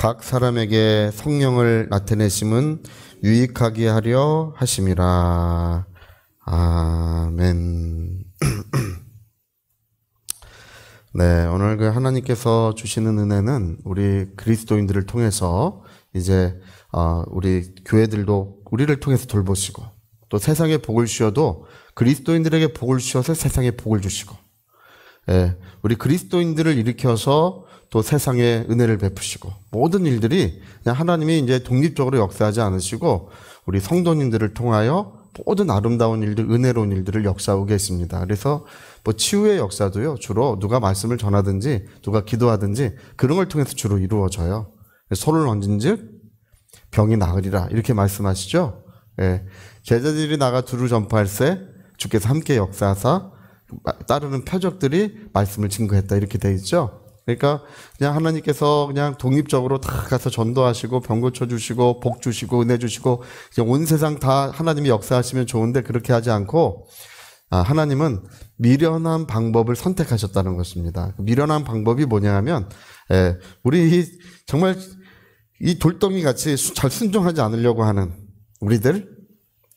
각 사람에게 성령을 나타내심은 유익하게 하려 하심이라. 아멘. 네, 오늘 그 하나님께서 주시는 은혜는 우리 그리스도인들을 통해서 이제 우리 교회들도 우리를 통해서 돌보시고, 또 세상에 복을 주셔도 그리스도인들에게 복을 주셔서 세상에 복을 주시고, 우리 그리스도인들을 일으켜서 또 세상에 은혜를 베푸시고, 모든 일들이 그냥 하나님이 이제 독립적으로 역사하지 않으시고 우리 성도님들을 통하여 모든 아름다운 일들, 은혜로운 일들을 역사하고 계십니다. 그래서 뭐 치유의 역사도요, 주로 누가 말씀을 전하든지 누가 기도하든지 그런 걸 통해서 주로 이루어져요. 손을 얹은즉 병이 나으리라 이렇게 말씀하시죠. 제자들이 나가 두루 전파할세 주께서 함께 역사하사 따르는 표적들이 말씀을 증거했다 이렇게 돼 있죠. 그러니까 그냥 하나님께서 그냥 독립적으로 다 가서 전도하시고 병 고쳐주시고 복 주시고 은혜 주시고 온 세상 다 하나님이 역사하시면 좋은데 그렇게 하지 않고 하나님은 미련한 방법을 선택하셨다는 것입니다. 미련한 방법이 뭐냐 하면 우리 정말 이 돌덩이 같이 잘 순종하지 않으려고 하는 우리들,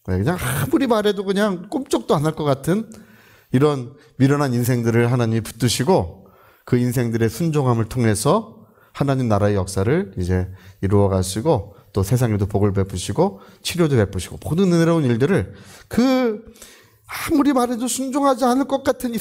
그냥 아무리 말해도 그냥 꼼짝도 안 할 것 같은 이런 미련한 인생들을 하나님이 붙드시고 그 인생들의 순종함을 통해서 하나님 나라의 역사를 이제 이루어 가시고 또 세상에도 복을 베푸시고 치료도 베푸시고 모든 은혜로운 일들을 아무리 말해도 순종하지 않을 것 같은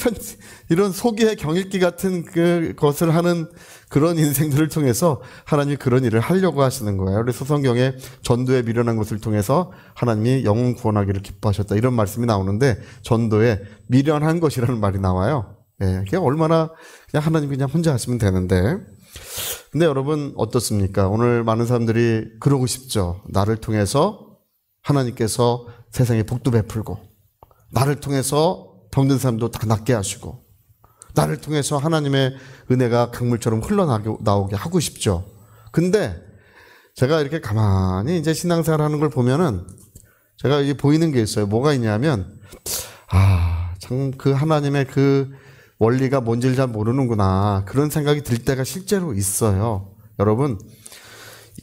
이런 소기의 경읽기 같은 그것을 하는 그런 인생들을 통해서 하나님이 그런 일을 하려고 하시는 거예요. 그래서 성경에 전도에 미련한 것을 통해서 하나님이 영혼 구원하기를 기뻐하셨다 이런 말씀이 나오는데 전도에 미련한 것이라는 말이 나와요. 그게 얼마나 그냥 하나님 그냥 혼자 하시면 되는데. 근데 여러분 어떻습니까? 오늘 많은 사람들이 그러고 싶죠. 나를 통해서 하나님께서 세상에 복도 베풀고, 나를 통해서 병든 사람도 다 낫게 하시고, 나를 통해서 하나님의 은혜가 강물처럼 흘러나오게 하고 싶죠. 근데 제가 이렇게 가만히 이제 신앙생활 하는 걸 보면은 제가 이게 보이는 게 있어요. 뭐가 있냐면, 참 그 하나님의 그 원리가 뭔지를 잘 모르는구나. 그런 생각이 들 때가 실제로 있어요. 여러분,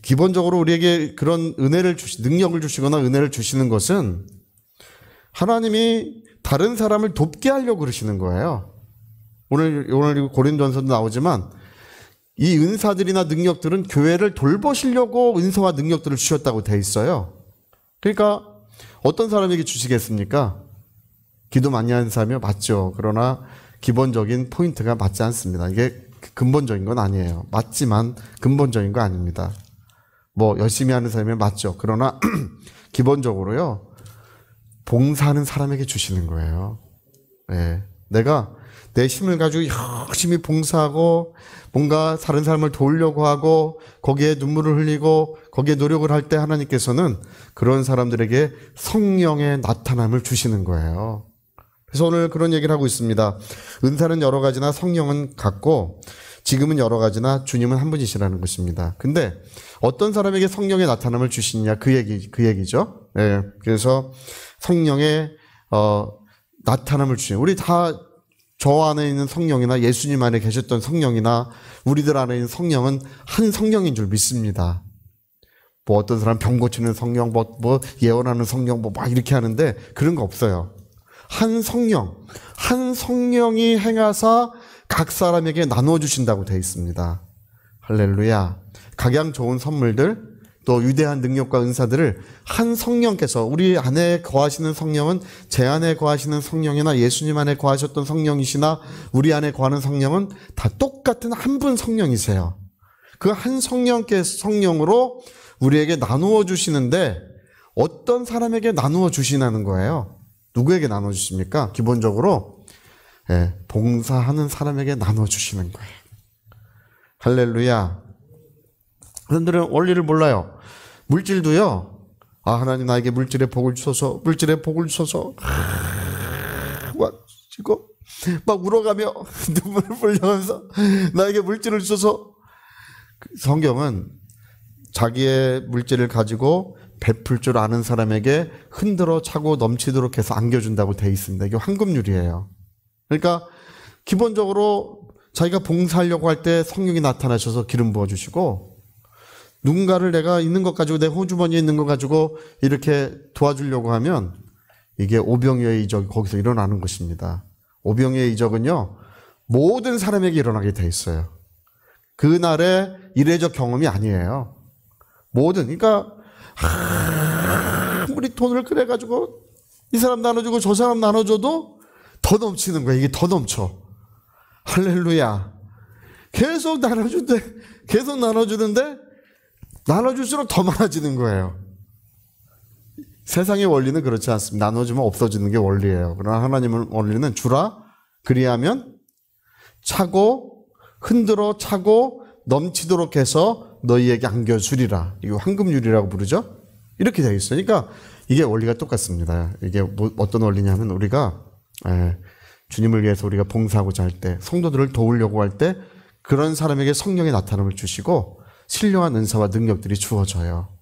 기본적으로 우리에게 그런 은혜를 능력을 주시거나 은혜를 주시는 것은 하나님이 다른 사람을 돕게 하려고 그러시는 거예요. 오늘 고린도전서도 나오지만 이 은사들이나 능력들은 교회를 돌보시려고 은사와 능력들을 주셨다고 돼 있어요. 그러니까 어떤 사람에게 주시겠습니까? 기도 많이 하는 사람이요? 맞죠. 그러나 기본적인 포인트가 맞지 않습니다. 이게 근본적인 건 아니에요. 맞지만 근본적인 거 아닙니다. 뭐 열심히 하는 사람이면 맞죠. 그러나 기본적으로요, 봉사하는 사람에게 주시는 거예요. 내가 내 힘을 가지고 열심히 봉사하고 뭔가 다른 사람을 도우려고 하고 거기에 눈물을 흘리고 거기에 노력을 할 때 하나님께서는 그런 사람들에게 성령의 나타남을 주시는 거예요. 그래서 오늘 그런 얘기를 하고 있습니다. 은사는 여러 가지나 성령은 같고 지금은 여러 가지나 주님은 한 분이시라는 것입니다. 근데 어떤 사람에게 성령의 나타남을 주시느냐 그 얘기죠. 그래서 성령의 나타남을 주시는, 우리 다 저 안에 있는 성령이나 예수님 안에 계셨던 성령이나 우리들 안에 있는 성령은 한 성령인 줄 믿습니다. 뭐 어떤 사람 병 고치는 성령, 뭐 예언하는 성령, 막 이렇게 하는데 그런 거 없어요. 한 성령이 행하사 각 사람에게 나누어 주신다고 되어 있습니다. 할렐루야. 각양 좋은 선물들, 또 위대한 능력과 은사들을 한 성령께서, 우리 안에 거하시는 성령은 제 안에 거하시는 성령이나 예수님 안에 거하셨던 성령이시나 우리 안에 거하는 성령은 다 똑같은 한 분 성령이세요. 그 한 성령으로 우리에게 나누어 주시는데 어떤 사람에게 나누어 주시냐는 거예요. 누구에게 나눠 주십니까? 기본적으로 봉사하는 사람에게 나눠 주시는 거예요. 할렐루야. 사람들은 원리를 몰라요. 물질도요. 하나님 나에게 물질의 복을 주소서, 물질의 복을 주소서. 막 울어가며 눈물을 흘려가면서 나에게 물질을 주소서. 성경은 자기의 물질을 가지고 베풀 줄 아는 사람에게 흔들어 차고 넘치도록 해서 안겨준다고 돼 있습니다. 이게 황금률이에요. 그러니까 기본적으로 자기가 봉사하려고 할 때 성령이 나타나셔서 기름 부어주시고, 누군가를 내가 있는 것 가지고 내 호주머니에 있는 것 가지고 이렇게 도와주려고 하면 이게 오병이어의 이적이 거기서 일어나는 것입니다. 오병이어의 이적은요, 모든 사람에게 일어나게 돼 있어요. 그날의 이례적 경험이 아니에요. 그러니까 아무리 돈을 그래가지고 이 사람 나눠주고 저 사람 나눠줘도 더 넘치는 거야. 이게 더 넘쳐. 할렐루야. 계속 나눠주는데 나눠줄수록 더 많아지는 거예요. 세상의 원리는 그렇지 않습니다. 나눠주면 없어지는 게 원리예요. 그러나 하나님의 원리는 주라 그리하면 차고 흔들어 차고 넘치도록 해서 너희에게 안겨주리라. 이거 황금률이라고 부르죠. 이렇게 되어 있어요. 그러니까 이게 원리가 똑같습니다. 이게 어떤 원리냐면 우리가 주님을 위해서 우리가 봉사하고자 할 때, 성도들을 도우려고 할 때 그런 사람에게 성령의 나타남을 주시고 신령한 은사와 능력들이 주어져요.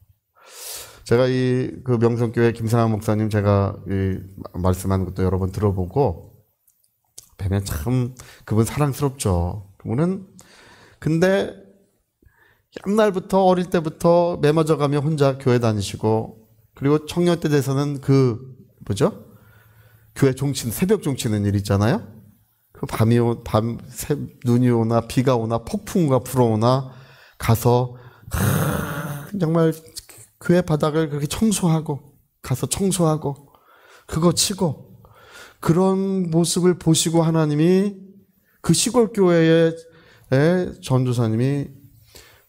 제가 그 명성교회 김상환 목사님 제가 말씀하는 것도 여러 번 들어보고 뵈면 참 그분 사랑스럽죠. 그분은 근데 옛날부터 어릴 때부터 매맞아가며 혼자 교회 다니시고, 그리고 청년 때 돼서는 교회 종치는, 새벽 종치는 일 있잖아요. 그 눈이 오나 비가 오나 폭풍우가 불어오나 가서 정말 교회 바닥을 그렇게 가서 청소하고 그거 치고, 그런 모습을 보시고 하나님이 그 시골 교회의 전도사님이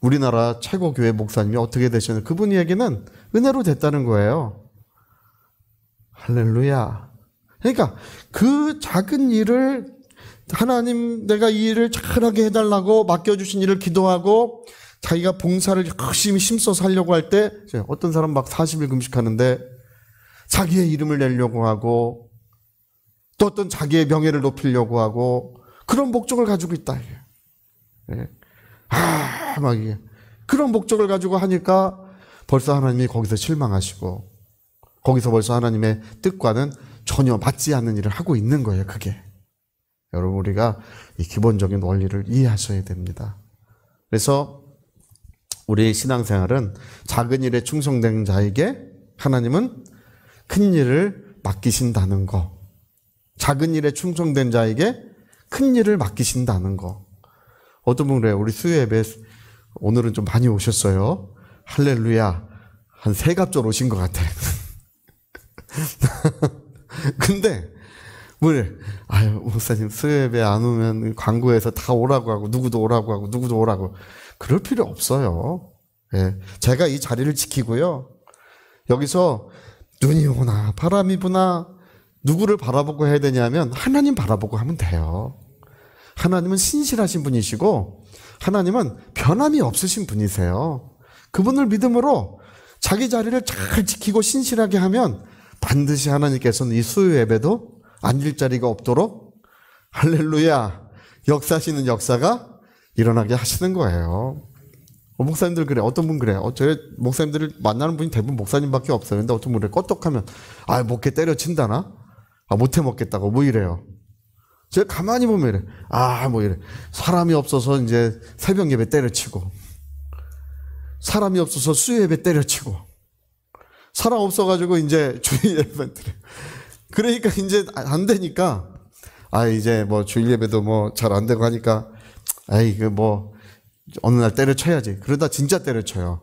우리나라 최고 교회 목사님이 어떻게 되셨는지 그분에게는 은혜로 됐다는 거예요. 할렐루야. 그러니까 그 작은 일을 하나님 내가 이 일을 잘하게 해달라고 맡겨주신 일을 기도하고 자기가 봉사를 열심히 힘써서 하려고 할 때 어떤 사람 막 40일 금식하는데 자기의 이름을 내려고 하고 또 어떤 자기의 명예를 높이려고 하고 그런 목적을 가지고 있다. 막 이게 그런 목적을 가지고 하니까 벌써 하나님이 거기서 실망하시고 거기서 벌써 하나님의 뜻과는 전혀 맞지 않는 일을 하고 있는 거예요. 그게 여러분, 우리가 이 기본적인 원리를 이해하셔야 됩니다. 그래서 우리의 신앙생활은 작은 일에 충성된 자에게 하나님은 큰 일을 맡기신다는 거, 작은 일에 충성된 자에게 큰 일을 맡기신다는 거. 어떤 분 그래요. 우리 수요 예배 오늘은 좀 많이 오셨어요. 할렐루야. 한 3갑절 오신 것 같아. 근데 뭐래? 아유, 목사님 수요 예배 안 오면 광고에서 다 오라고 하고 누구도 오라고 하고 누구도 오라고. 그럴 필요 없어요. 제가 이 자리를 지키고요. 여기서 눈이 오나 바람이 부나 누구를 바라보고 해야 되냐면 하나님 바라보고 하면 돼요. 하나님은 신실하신 분이시고 하나님은 변함이 없으신 분이세요. 그분을 믿음으로 자기 자리를 잘 지키고 신실하게 하면 반드시 하나님께서는 이 수요 예배도 앉을 자리가 없도록 할렐루야 역사하시는 역사가 일어나게 하시는 거예요. 목사님들 그래. 어떤 분 그래. 저희 목사님들을 만나는 분이 대부분 목사님밖에 없어요. 근데 어떤 분이 껐떡하면 목회 때려친다나? 못해 먹겠다고 뭐 이래요. 제가 가만히 보면 이래. 뭐 이래. 사람이 없어서 이제 새벽 예배 때려치고, 사람이 없어서 수요 예배 때려치고, 사람 없어가지고 이제 주일 예배 때려. 그러니까 이제 안 되니까, 이제 뭐 주일 예배도 뭐 잘 안 되고 하니까, 그 뭐 어느 날 때려쳐야지. 그러다 진짜 때려쳐요.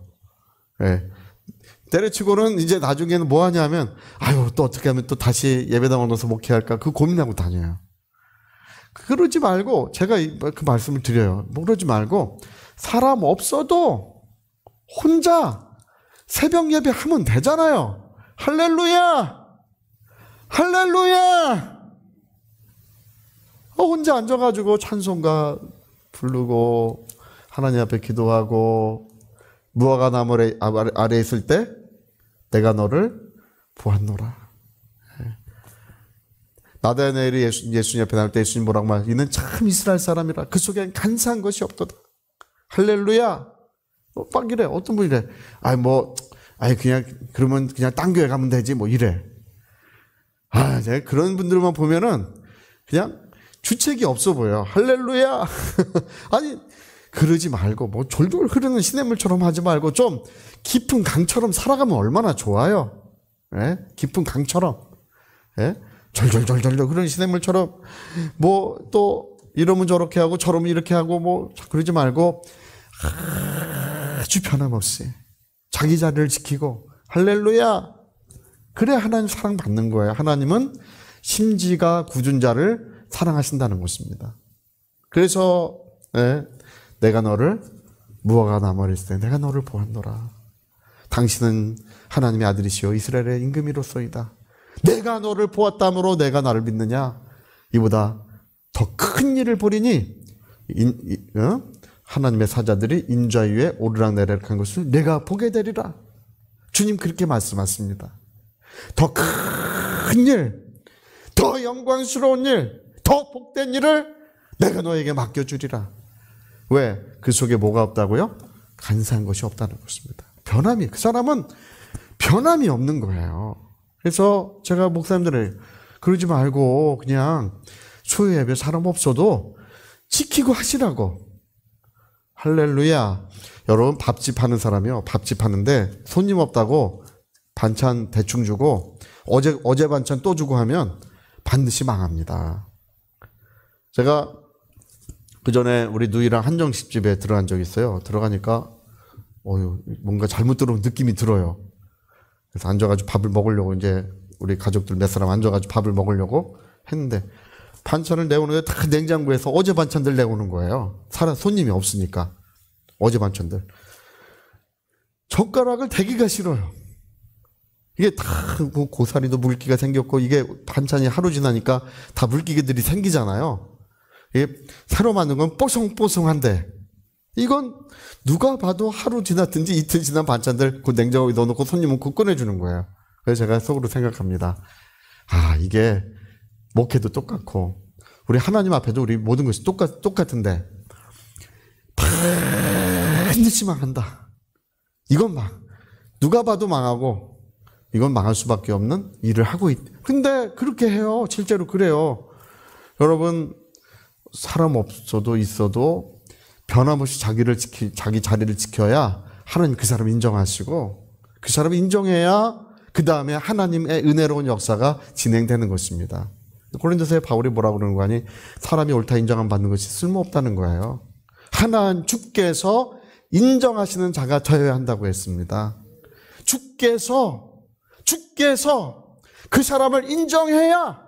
때려치고는 이제 나중에는 뭐 하냐면, 또 어떻게 하면 또 다시 예배당 얻어서 목회할까? 그 고민하고 다녀요. 그러지 말고, 제가 그 말씀을 드려요. 그러지 말고, 사람 없어도 혼자 새벽 예배 하면 되잖아요. 할렐루야! 할렐루야! 혼자 앉아가지고 찬송가 부르고, 하나님 앞에 기도하고, 무화과 나무 아래 있을 때, 내가 너를 보았노라. 나다나엘이 예수님 앞에 나올 때 예수님 뭐라고 말? 이는 참 이스라엘 사람이라. 그 속엔 간사한 것이 없도다. 할렐루야. 막 이래. 어떤 분이 이래. 그러면 그냥 딴 교회 가면 되지. 뭐 이래. 제가 그런 분들만 보면은 그냥 주책이 없어 보여. 할렐루야. 그러지 말고 뭐 졸졸 흐르는 시냇물처럼 하지 말고 좀 깊은 강처럼 살아가면 얼마나 좋아요. 예? 깊은 강처럼. 예? 절절절절 흐르는 시냇물처럼 뭐 또 이러면 저렇게 하고 저러면 이렇게 하고 뭐 그러지 말고 아주 변함없이 자기 자리를 지키고 할렐루야. 그래 하나님 사랑받는 거예요. 하나님은 심지가 굳은 자를 사랑하신다는 것입니다. 그래서 내가 너를 무화과 나무를 있을 때 내가 너를 보았노라. 당신은 하나님의 아들이시오 이스라엘의 임금이로소이다. 내가 너를 보았다므로 내가 나를 믿느냐. 이보다 더 큰 일을 보리니 하나님의 사자들이 인자 위에 오르락내리락 한 것을 내가 보게 되리라. 주님 그렇게 말씀하십니다. 더 큰 일, 더 영광스러운 일, 더 복된 일을 내가 너에게 맡겨주리라. 왜? 그 속에 뭐가 없다고요? 간사한 것이 없다는 것입니다. 변함이, 그 사람은 변함이 없는 거예요. 그래서 제가 목사님들에게 그러지 말고 그냥 수요 예배 사람 없어도 지키고 하시라고. 할렐루야. 여러분 밥집 하는 사람이요. 밥집 하는데 손님 없다고 반찬 대충 주고 어제 반찬 또 주고 하면 반드시 망합니다. 제가 그 전에 우리 누이랑 한정식집에 들어간 적이 있어요. 들어가니까 뭔가 잘못 들어온 느낌이 들어요. 그래서 앉아가지고 밥을 먹으려고 이제 우리 가족들 몇 사람 앉아가지고 밥을 먹으려고 했는데 반찬을 내오는데 다 냉장고에서 어제 반찬들 내오는 거예요. 손님이 없으니까 어제 반찬들. 젓가락을 대기가 싫어요. 이게 다 고사리도 물기가 생겼고 이게 반찬이 하루 지나니까 다 물기들이 생기잖아요. 이게 새로 만든 건 뽀송뽀송한데 이건 누가 봐도 하루 지났든지 이틀 지난 반찬들 그 냉장고에 넣어놓고 손님은 그거 꺼내주는 거예요. 그래서 제가 속으로 생각합니다. 이게 목회도 똑같고 우리 하나님 앞에도 우리 모든 것이 똑같은데 반드시 망한다. 이건 누가 봐도 망하고 이건 망할 수밖에 없는 일을 하고 근데 그렇게 해요. 실제로 그래요. 여러분 사람 없어도 있어도 변함없이 자기 자리를 지켜야 하나님 그 사람 인정하시고 그 사람을 인정해야 그 다음에 하나님의 은혜로운 역사가 진행되는 것입니다. 고린도서에 바울이 뭐라고 그러는 거 아니? 사람이 옳다 인정함 받는 것이 쓸모없다는 거예요. 하나님 주께서 인정하시는 자가 되어야 한다고 했습니다. 주께서 그 사람을 인정해야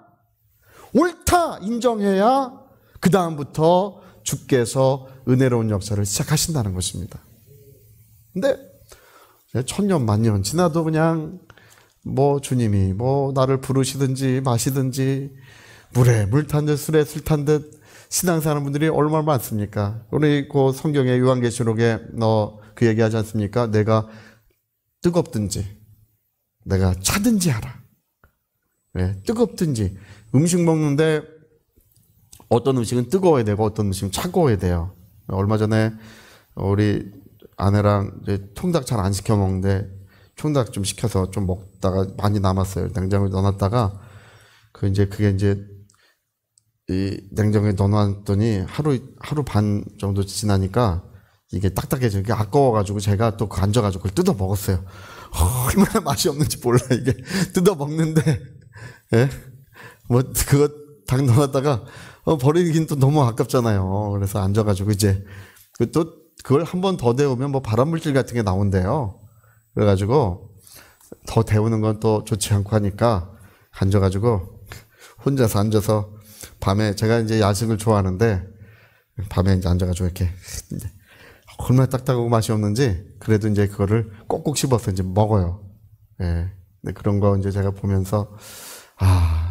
옳다 인정해야 그 다음부터 주께서 은혜로운 역사를 시작하신다는 것입니다. 근데 천년 만년 지나도 그냥 주님이 나를 부르시든지 마시든지 물에 물 탄 듯 술에 술 탄 듯 신앙사하는 분들이 얼마나 많습니까? 우리 그 성경의 요한계시록에 그 얘기하지 않습니까? 내가 뜨겁든지 내가 차든지 하라. 네, 뜨겁든지 음식 먹는데 어떤 음식은 뜨거워야 되고 어떤 음식은 차가워야 돼요. 얼마 전에 우리 아내랑 이제 통닭 잘 안 시켜 먹는데 통닭 좀 시켜서 좀 먹다가 많이 남았어요. 냉장고에 넣어놨다가 그게 이제 이 냉장고에 넣어놨더니 하루 반 정도 지나니까 이게 딱딱해져. 이게 아까워가지고 제가 또 앉아가지고 그걸 뜯어 먹었어요. 얼마나 맛이 없는지 몰라 이게 뜯어 먹는데 예? 그거 딱 넣어놨다가 버리긴 또 너무 아깝잖아요. 그래서 앉아가지고 이제 또 그걸 한 번 더 데우면 발암물질 같은 게 나온대요. 그래가지고 더 데우는 건 또 좋지 않고 하니까 앉아가지고 혼자서 앉아서 밤에 제가 이제 야식을 좋아하는데 밤에 이제 앉아가지고 이렇게 이제 얼마나 딱딱하고 맛이 없는지 그래도 이제 그거를 꼭꼭 씹어서 이제 먹어요. 예. 근데 그런 거 이제 제가 보면서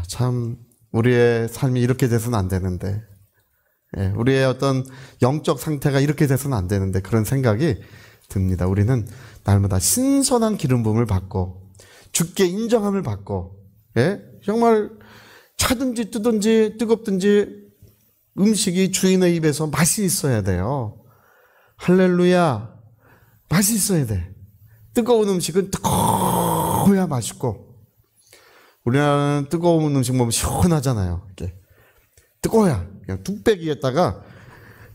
참 우리의 삶이 이렇게 돼서는 안 되는데, 예. 우리의 어떤 영적 상태가 이렇게 돼서는 안 되는데 그런 생각이 듭니다. 우리는 날마다 신선한 기름 부음을 받고 주께 인정함을 받고, 예. 정말 차든지 뜨든지 뜨겁든지 음식이 주인의 입에서 맛이 있어야 돼요. 할렐루야. 맛이 있어야 돼. 뜨거운 음식은 뜨거워야 맛있고 우리나라는 뜨거운 음식 먹으면 시원하잖아요. 이렇게 뜨거워야 그냥 뚝배기에다가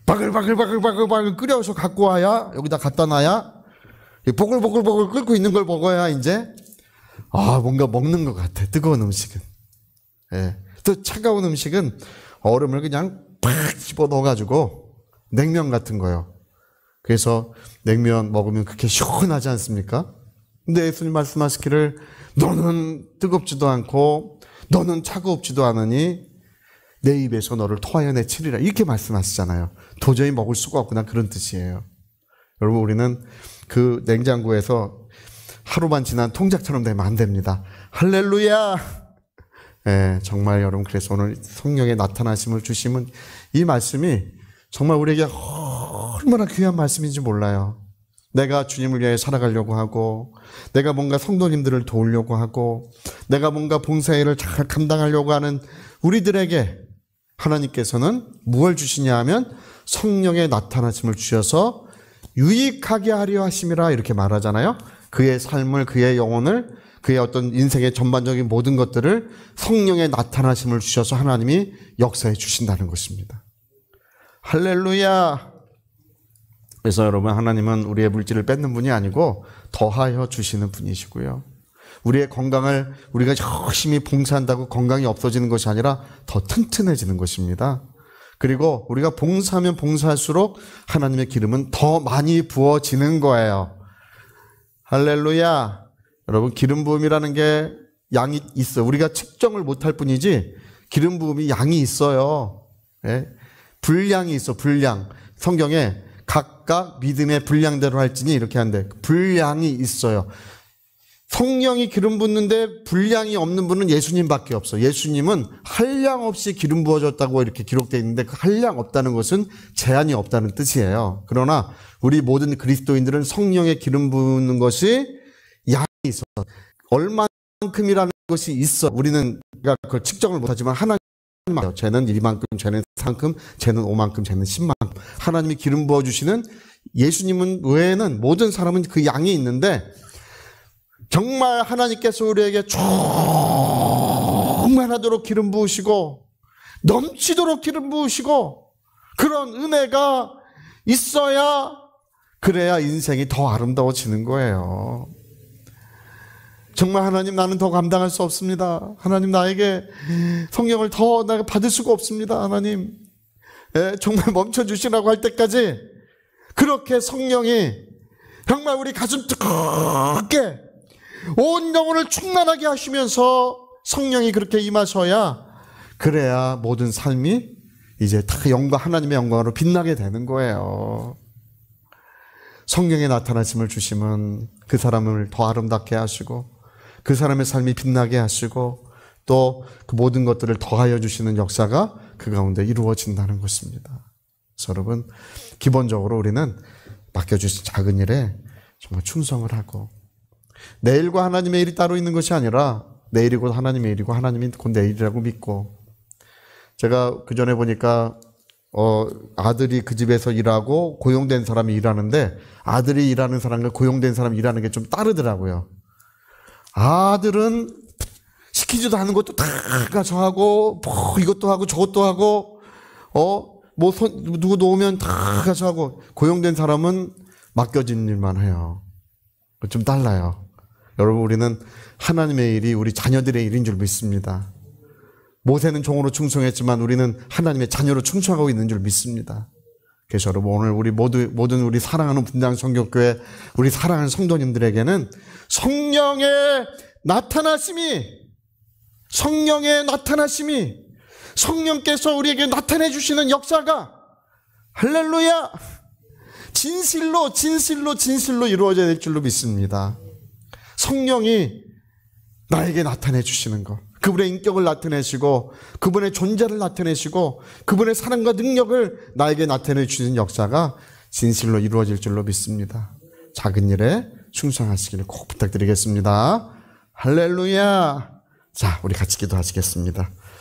바글바글 끓여서 갖고 와야, 여기다 갖다 놔야, 보글보글 끓고 있는 걸 먹어야 이제, 뭔가 먹는 것 같아. 뜨거운 음식은. 예. 또 차가운 음식은 얼음을 그냥 팍 집어 넣어가지고 냉면 같은 거요. 그래서 냉면 먹으면 그렇게 시원하지 않습니까? 근데 예수님 말씀하시기를 너는 뜨겁지도 않고 너는 차가웁지도 않으니 내 입에서 너를 토하여 내치리라. 이렇게 말씀하시잖아요. 도저히 먹을 수가 없구나 그런 뜻이에요. 여러분 우리는 그 냉장고에서 하루만 지난 통작처럼 되면 안 됩니다. 할렐루야. 예, 정말 여러분 그래서 오늘 성령의 나타나심을 주시면 이 말씀이 정말 우리에게 얼마나 귀한 말씀인지 몰라요. 내가 주님을 위해 살아가려고 하고 내가 뭔가 성도님들을 도우려고 하고 내가 뭔가 봉사일을 잘 감당하려고 하는 우리들에게 하나님께서는 무엇을 주시냐 하면 성령의 나타나심을 주셔서 유익하게 하려 하심이라 이렇게 말하잖아요. 그의 삶을 그의 영혼을 그의 어떤 인생의 전반적인 모든 것들을 성령의 나타나심을 주셔서 하나님이 역사해 주신다는 것입니다. 할렐루야. 그래서 여러분 하나님은 우리의 물질을 뺏는 분이 아니고 더하여 주시는 분이시고요. 우리의 건강을 우리가 열심히 봉사한다고 건강이 없어지는 것이 아니라 더 튼튼해지는 것입니다. 그리고 우리가 봉사하면 봉사할수록 하나님의 기름은 더 많이 부어지는 거예요. 할렐루야. 여러분 기름 부음이라는 게 양이 있어요. 우리가 측정을 못할 뿐이지 기름 부음이 양이 있어요. 예? 분량이 있어. 분량. 성경에 각각 믿음의 분량대로 할지니 이렇게 하는데 분량이 있어요. 성령이 기름 붓는데 분량이 없는 분은 예수님밖에 없어. 예수님은 한량 없이 기름 부어졌다고 이렇게 기록되어 있는데 그 한량 없다는 것은 제한이 없다는 뜻이에요. 그러나 우리 모든 그리스도인들은 성령의 기름 부는 것이 양이 있어. 얼마만큼이라는 것이 있어. 우리는 그걸 측정을 못하지만 하나님 쟤는 이만큼, 쟤는 3만큼, 쟤는 5만큼, 쟤는 10만큼. 하나님이 기름 부어주시는 예수님은 외에는 모든 사람은 그 양이 있는데 정말 하나님께서 우리에게 충만하도록 기름 부으시고 넘치도록 기름 부으시고 그런 은혜가 있어야 그래야 인생이 더 아름다워지는 거예요. 정말 하나님 나는 더 감당할 수 없습니다. 하나님 나에게 성령을 더 내가 받을 수가 없습니다. 하나님 정말 멈춰주시라고 할 때까지 그렇게 성령이 정말 우리 가슴 뜨겁게 온 영혼을 충만하게 하시면서 성령이 그렇게 임하셔야 그래야 모든 삶이 이제 다 하나님의 영광으로 빛나게 되는 거예요. 성령의 나타나심을 주시면 그 사람을 더 아름답게 하시고 그 사람의 삶이 빛나게 하시고 또 그 모든 것들을 더하여 주시는 역사가 그 가운데 이루어진다는 것입니다. 그래서 여러분 기본적으로 우리는 맡겨주신 작은 일에 정말 충성을 하고 내일과 하나님의 일이 따로 있는 것이 아니라 내일이 곧 하나님의 일이고 하나님이 곧 내일이라고 믿고 제가 그 전에 보니까 아들이 그 집에서 일하고 고용된 사람이 일하는데 아들이 일하는 사람과 고용된 사람이 일하는 게 좀 다르더라고요. 아들은 시키지도 않은 것도 다 가서 하고 뭐 이것도 하고 저것도 하고 누구 놓으면 다 가서 하고 고용된 사람은 맡겨진 일만 해요. 좀 달라요. 여러분 우리는 하나님의 일이 우리 자녀들의 일인 줄 믿습니다. 모세는 종으로 충성했지만 우리는 하나님의 자녀로 충성하고 있는 줄 믿습니다. 그래서 여러분 오늘 우리 모든 우리 사랑하는 분당 성교교회 우리 사랑하는 성도님들에게는 성령의 나타나심이 성령께서 우리에게 나타내 주시는 역사가 할렐루야 진실로 이루어져야 될 줄로 믿습니다. 성령이 나에게 나타내 주시는 것, 그분의 인격을 나타내시고 그분의 존재를 나타내시고 그분의 사랑과 능력을 나에게 나타내 주시는 역사가 진실로 이루어질 줄로 믿습니다. 작은 일에 충성하시기를 꼭 부탁드리겠습니다. 할렐루야. 자, 우리 같이 기도하시겠습니다.